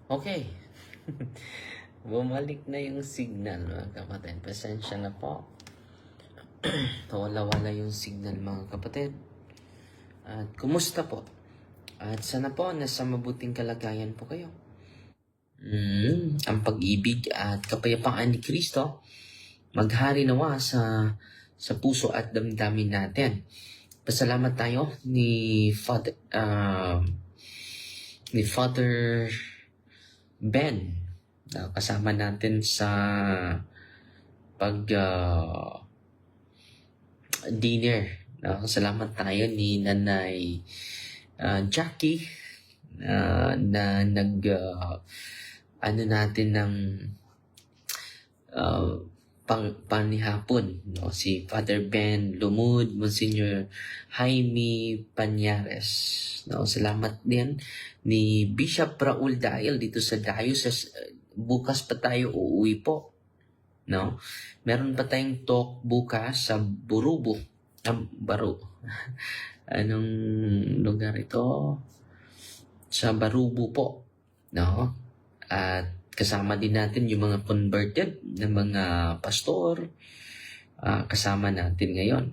Okay. Bumalik na yung signal, mga kapatid. Pasensya na po. Wala-wala yung signal, mga kapatid. At kumusta po? At sana po nasa mabuting kalagayan po kayo. Ang pag-ibig at kapayapaan ni Kristo maghari nawa sa puso at damdamin natin. Pasalamat tayo ni Father Ben na kasama natin sa dinner. Salamat tayo ni Nanay Jackie na natin ng panihapon, no? Si Father Ben Lumud, Monsignor Jaime Pañares. No? Salamat din ni Bishop Raul Dail dito sa Diocese. Bukas pa tayo uuwi po. No? Meron pa tayong talk bukas sa Barubo. Anong lugar ito? Sa Barubo po. No? At kasama din natin yung mga converted na mga pastor. Kasama natin ngayon.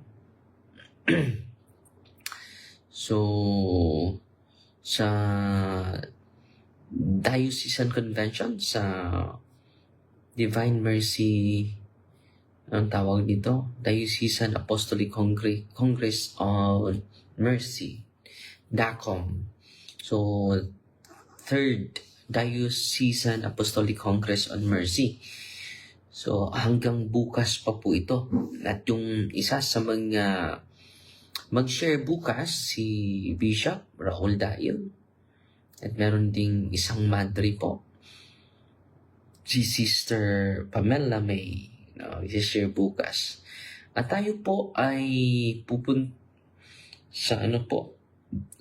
So, sa Diocesan Convention, sa Divine Mercy, ang tawag dito, Diocesan Apostolic Congress on Mercy, DACOM. So, third Diocesan Apostolic Congress on Mercy. So, hanggang bukas pa po ito. At yung isa sa mga mag-share bukas, si Bishop Raul Dail. At meron ding isang madre po, si Sister Pamela May. I-share bukas. At tayo po ay pupunta sa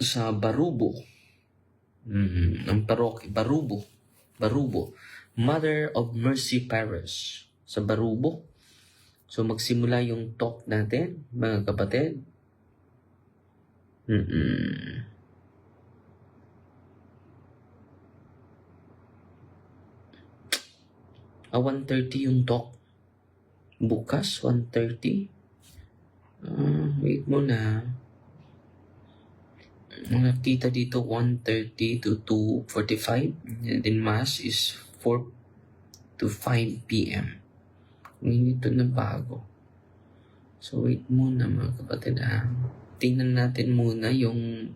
sa Barubo. Ang paroke, Barubo, Mother of Mercy Parish sa Barubo. So magsimula yung talk natin, mga kapatid. 1:30 yung talk. Bukas, 1:30. Wait muna. Nakita dito 1:30 to 2:45. And then Mass is 4 to 5 p.m. Ito na bago. So wait muna, mga kapatid. Tingnan natin muna yung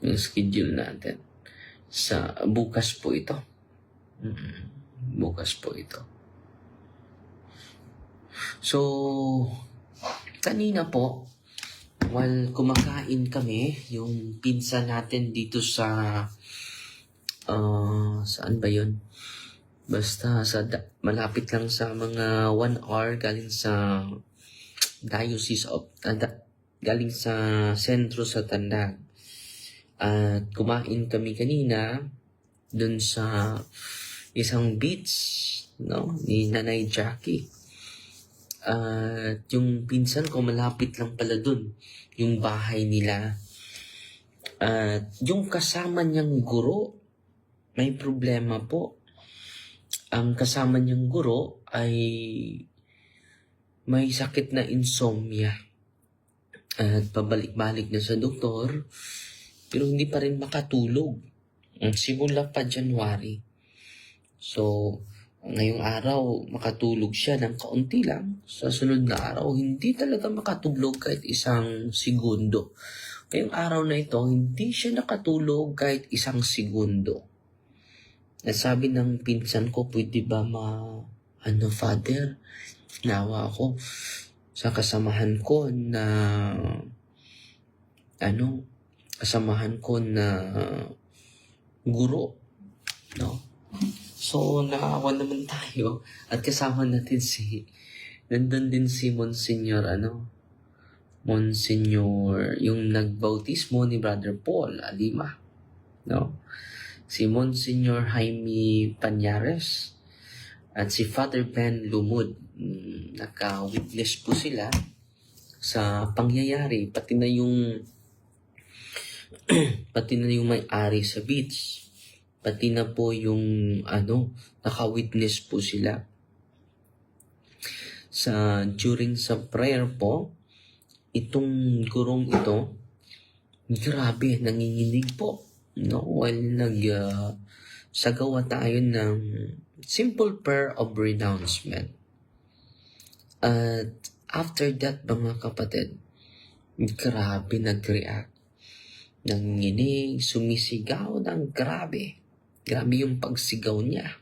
yung schedule natin. Sa bukas po ito. Bukas po ito. So, kanina po, while kumakain kami, yung pinsan natin dito sa saan ba yun? Basta malapit lang sa mga 1 hour galing sa Diocese of galing sa sentro sa Tandag. At kumain kami kanina dun sa isang beach, no, ni Nanay Jackie. At yung pinsan ko malapit lang pala dun yung bahay nila. At yung kasama niyang guro may problema po. Ang kasama niyang guro ay may sakit na insomnia. At pabalik-balik na sa doktor, pero hindi pa rin makatulog. Simula pa January. So, ngayong araw, makatulog siya ng kaunti lang. Sa sunod na araw, hindi talaga makatulog kahit isang segundo. Ngayong araw na ito, hindi siya nakatulog kahit isang segundo. Nasabi ng pinsan ko, pwede ba Father, nawa ako sa kasamahan ko na guro, no? So, naawa naman tayo at kasama natin nandun din si Monsignor, yung nagbautismo ni Brother Paul Alima, no? Si Monsignor Jaime Pañares at si Father Ben Lumud. Naka-witness po sila sa pangyayari, pati na yung Pati na yung may-ari sa beach. Pati na po yung naka-witness po sila. During sa prayer po, itong gurong ito, grabe, nanginginig po. No? While sagawa tayo ng simple prayer of renouncement. At after that, mga kapatid, grabe nag-react. Nanginginig, sumisigaw ng grabe. Grabe yung pagsigaw niya.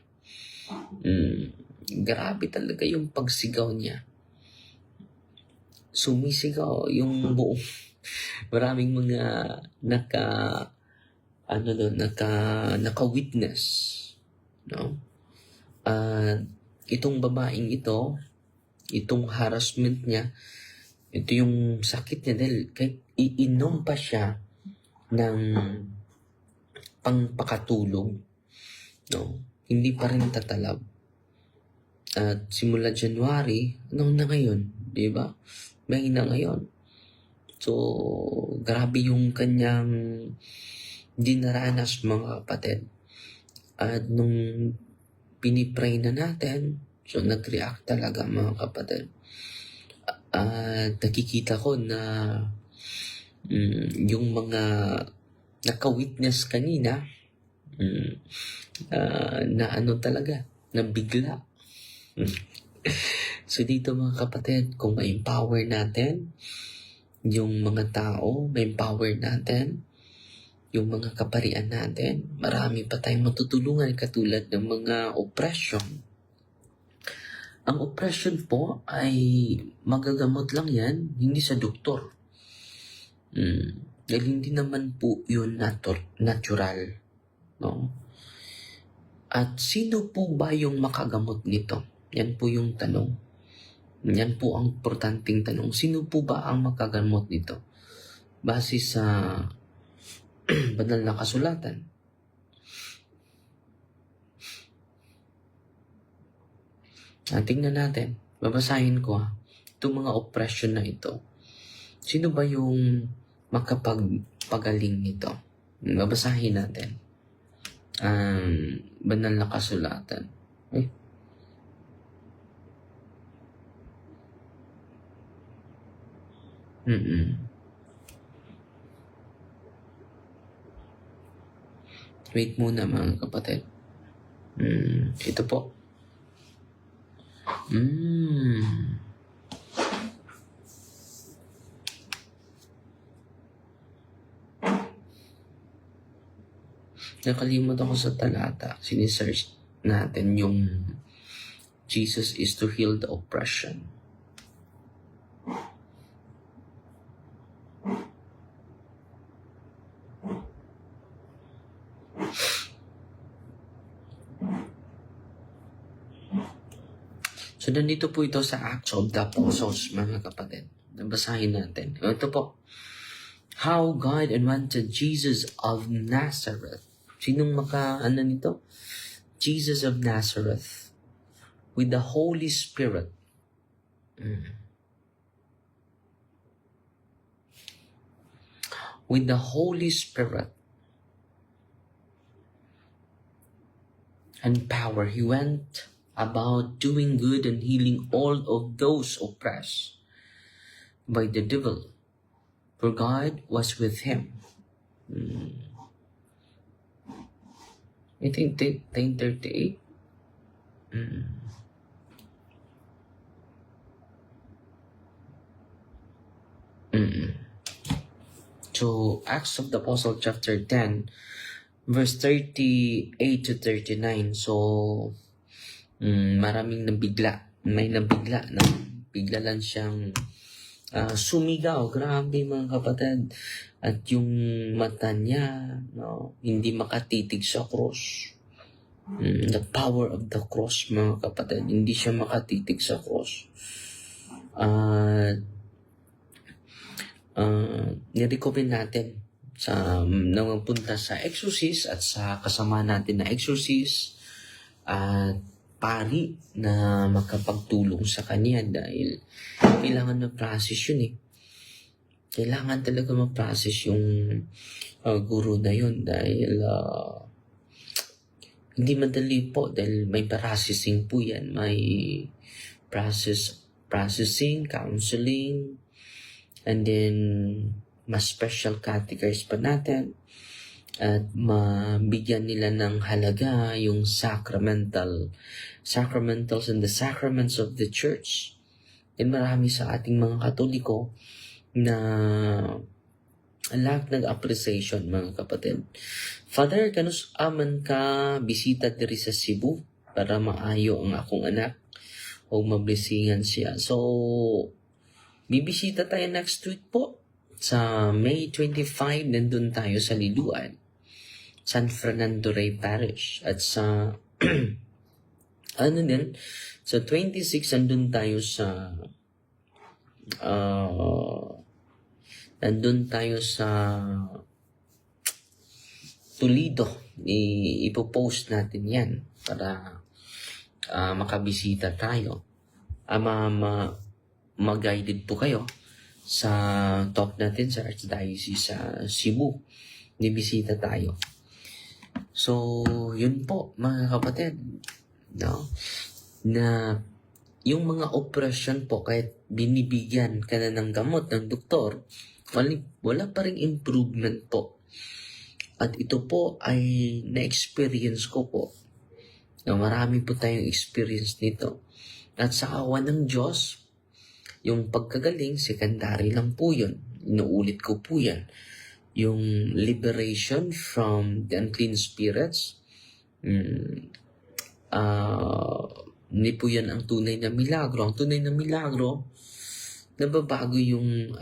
Grabe talaga yung pagsigaw niya. Sumisigaw yung buong maraming mga naka-witness, no? Itong babaeng ito, itong harassment niya, ito yung sakit niya dahil kahit iinom pa siya ng pangpakatulog, no? Hindi pa rin tatalab. At simula January, na ngayon, di ba? May na ngayon. So, grabe yung kanyang dinaranas, mga kapatid. At nung pinipray na natin, so nag-react talaga, mga kapatid. At nakikita ko na yung mga naka-witness kanina, na talaga, na bigla. So dito, mga kapatid, kung ma-empower natin yung mga tao, ma-empower natin yung mga kaparian natin, marami pa tayong matutulungan katulad ng mga oppression. Ang oppression po ay magagamot lang yan, hindi sa doktor. Dahil hindi naman po yun natural. No? At sino po ba yung makagamot nito? Yan po yung tanong. Yan po ang importanteng tanong. Sino po ba ang makagamot nito? Base sa banal na kasulatan. Tingnan natin. Babasahin ko itong mga oppression na ito. Sino ba yung makapagpagaling nito? Babasahin natin. Banal na kasulatan. Wait muna, mga kapatid. Ito po. Nakalimot ako sa talata. Sinisearch natin yung Jesus is to heal the oppression. So, nandito po ito sa Acts of the Apostles, mga kapatid. Nabasahin natin. Ito po. How God anointed Jesus of Nazareth. Sinong nito? Jesus of Nazareth. With the Holy Spirit. With the Holy Spirit. And power. He went about doing good and healing all of those oppressed by the devil, for God was with him. I think 10:38. So, Acts of the Apostle chapter 10, verse 38 to 39. So, maraming nabigla. May nabigla na. Bigla lang siyang sumigaw. Grabe, mga kapatid. At yung mata niya, hindi makatitig sa cross. The power of the cross, mga kapatid. Hindi siya makatitig sa cross. Nirecommend natin napunta sa exorcist at sa kasama natin na exorcist at pari na makapagtulong sa kanya dahil kailangan na process yun kailangan talaga ma-process yung guru na yun dahil hindi madali po dahil may processing po yan. May processing, counseling, and then mas special categories pa natin at mabigyan nila ng halaga yung sacramentals and the sacraments of the church. And marami sa ating mga Katoliko na lahat nag-appreciation, mga kapatid. Father, kanus aman ka bisita diri sa Cebu para maayo ang akong anak o mablisingan siya. So, bibisita tayo next week po. Sa May 25, nandun tayo sa Liluan, San Fernando Rey Parish. At sa, sa 26, nandun tayo sa, Toledo. Ipopost natin yan para makabisita tayo. Mag-guided po kayo sa talk natin sa Archdiocese sa Cebu. Nibisita tayo. So, yun po mga kapatid. No? Na yung mga operasyon po, kahit binibigyan ka na ng gamot ng doktor, wala pa rin improvement po. At ito po ay na-experience ko po. Na marami po tayong experience nito. At sa awa ng Diyos, yung pagkagaling, secondary lang po yun. Inuulit ko po yan. Yung liberation from the unclean spirits, hindi po yan ang tunay na milagro. Ang tunay na milagro, nababago yung,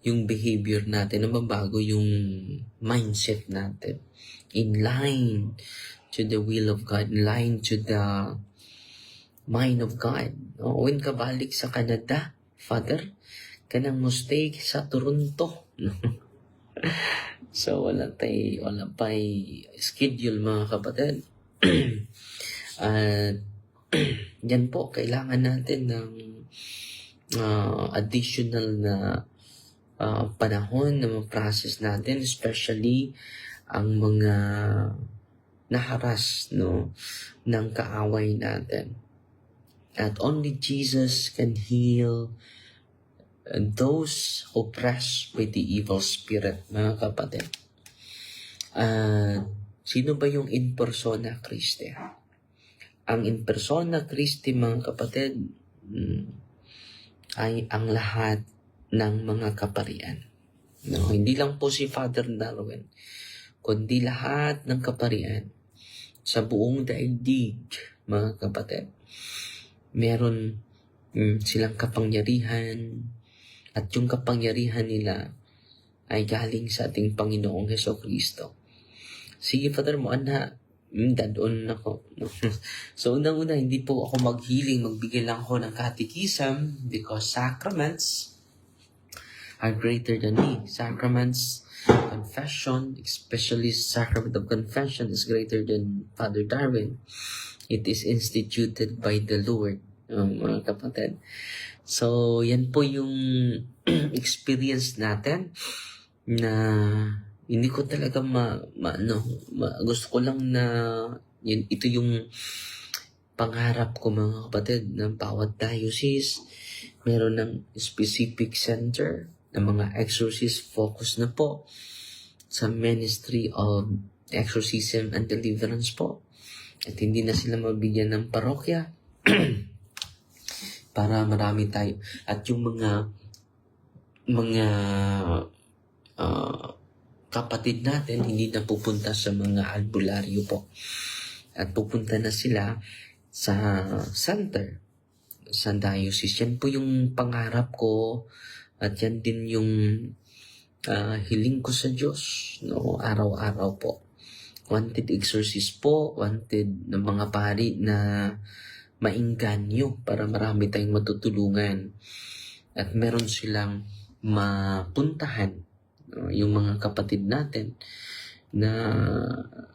yung behavior natin, nababago yung mindset natin. In line to the will of God, in line to the mind of God. When ka balik sa Canada, Father, kanang mo stay sa Toronto. So, wala pa schedule, mga kapatid. At yan po, kailangan natin ng additional na panahon na ma-process natin, especially ang mga naharas ng kaaway natin. At only Jesus can heal those oppressed by the evil spirit, mga kapatid. Sino ba yung in persona Christi? Ang in persona Christi, mga kapatid, ay ang lahat ng mga kaparian. No, hindi lang po si Father Darwin, kundi lahat ng kaparian sa buong daigdig, mga kapatid. Meron silang kapangyarihan, at yung kapangyarihan nila ay galing sa ating Panginoong Hesukristo. Sige, Father mo, dadon ako. So, unang-una, hindi po ako maghiling, magbigay lang ako ng catechism because sacraments are greater than me. Sacraments, confession, especially sacrament of confession is greater than Father Darwin. It is instituted by the Lord, mga kapatid. So, yan po yung experience natin na hindi ko talaga gusto ko lang na ito yung pangarap ko, mga kapatid, ng bawat diocese. Meron ng specific center ng mga exorcist focus na po sa ministry of exorcism and deliverance po. At hindi na sila mabigyan ng parokya para marami tayo. At yung mga kapatid natin hindi na pupunta sa mga albularyo po. At pupunta na sila sa center, sa diocese. Yan po yung pangarap ko at yan din yung hiling ko sa Diyos, araw-araw po. Wanted exorcist po, wanted ng mga pari na mainganyo para marami tayong matutulungan. At meron silang mapuntahan, yung mga kapatid natin na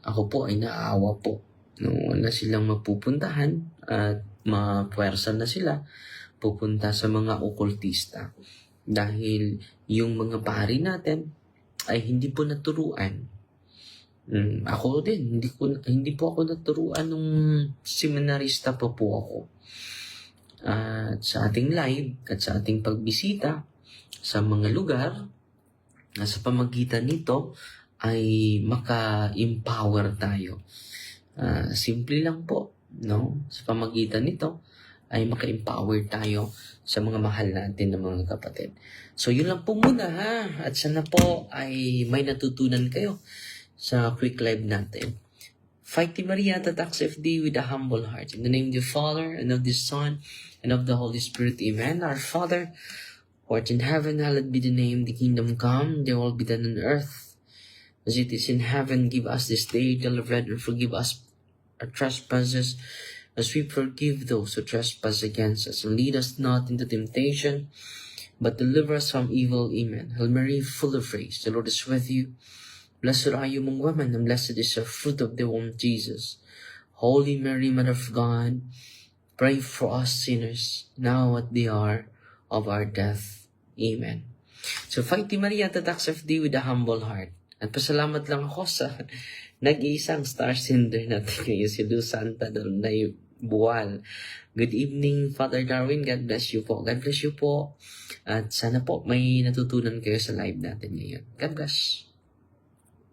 ako po ay naaawa po. Wala silang mapupuntahan at mapuwersa na sila. pupunta sa mga okultista. Dahil yung mga pari natin ay hindi po naturuan. Ako din, hindi po ako naturuan nung seminarista pa po ako. At sa ating live at sa ating pagbisita sa mga lugar, sa pamagitan nito ay maka-empower tayo. Simple lang po, no? Sa pamagitan nito ay maka-empower tayo sa mga mahal natin na mga kapatid. So yun lang po muna ha. At sana po ay may natutunan kayo sa quick live natin. Fighty Maria Tatak FD with a humble heart. In the name of the Father, and of the Son, and of the Holy Spirit. Amen. Our Father, who art in heaven, hallowed be the name. The kingdom come, thy will be done on earth as it is in heaven. Give us this day daily bread, and forgive us our trespasses, as we forgive those who trespass against us. And lead us not into temptation, but deliver us from evil. Amen. Hail Mary, full of grace, the Lord is with you. Blessed are you among women, and blessed is the fruit of the womb, Jesus. Holy Mary, Mother of God, pray for us sinners, now at the hour of our death. Amen. So, Fighty Maria Tatak FD with a humble heart. At pasalamat lang ako sa nag-iisang star sender natin ngayon, si Luz Santa Dornay Buwal. Good evening, Father Darwin. God bless you po. God bless you po. At sana po may natutunan kayo sa live natin ngayon. God bless.